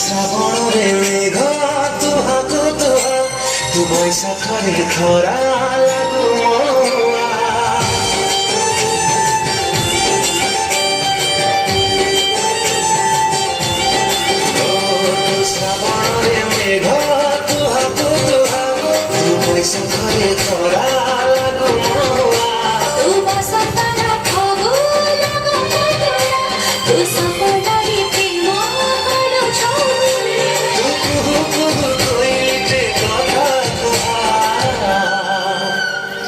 ଶ୍ରାବଣରେ ମେଘ ତୁହା ତୁ ବୈଶାଖରେ ଖରା ଲାଗୁ ମହୁଆ ଶ୍ରାବଣରେ ମେଘ ତୁହା ତୁ ବୈଶାଖରେ ଖରା ଲାଗୁ ମହୁଆ ତୁ ବସନ୍ତର ଫଗୁ ଲାଗୁ ମଧୁରା ତୁ ସପନରେ ପ୍ରେମ କରୁ ଛଉରା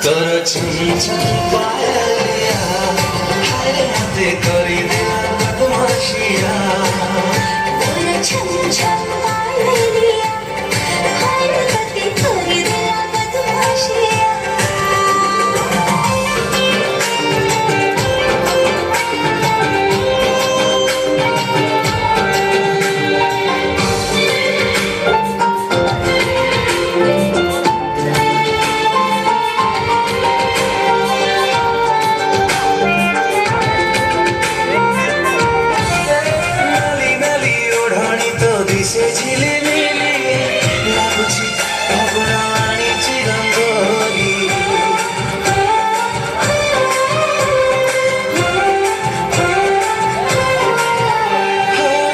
तोर छम छम पायलिया हाय हाथे करी दिला बदमाशिया तोर छम छम पायलिया हाय हाथे करी दिला बदमाशिया से झिलिली लाଗୁଛି ଅଗଣା ଆଣିଛି ରଙ୍ଗୋଲି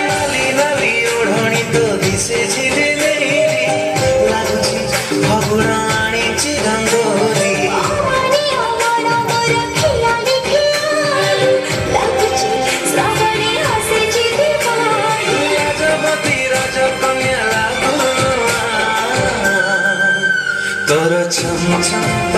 ନାଲି ନାଲି ଓଢ଼ଣୀ ତୋ ଦିଶେ ଝିଲିଲି ଲାଗୁଛି ଅଗଣା ଆଣିଛି ରଙ୍ଗୋଲି तोर छम छम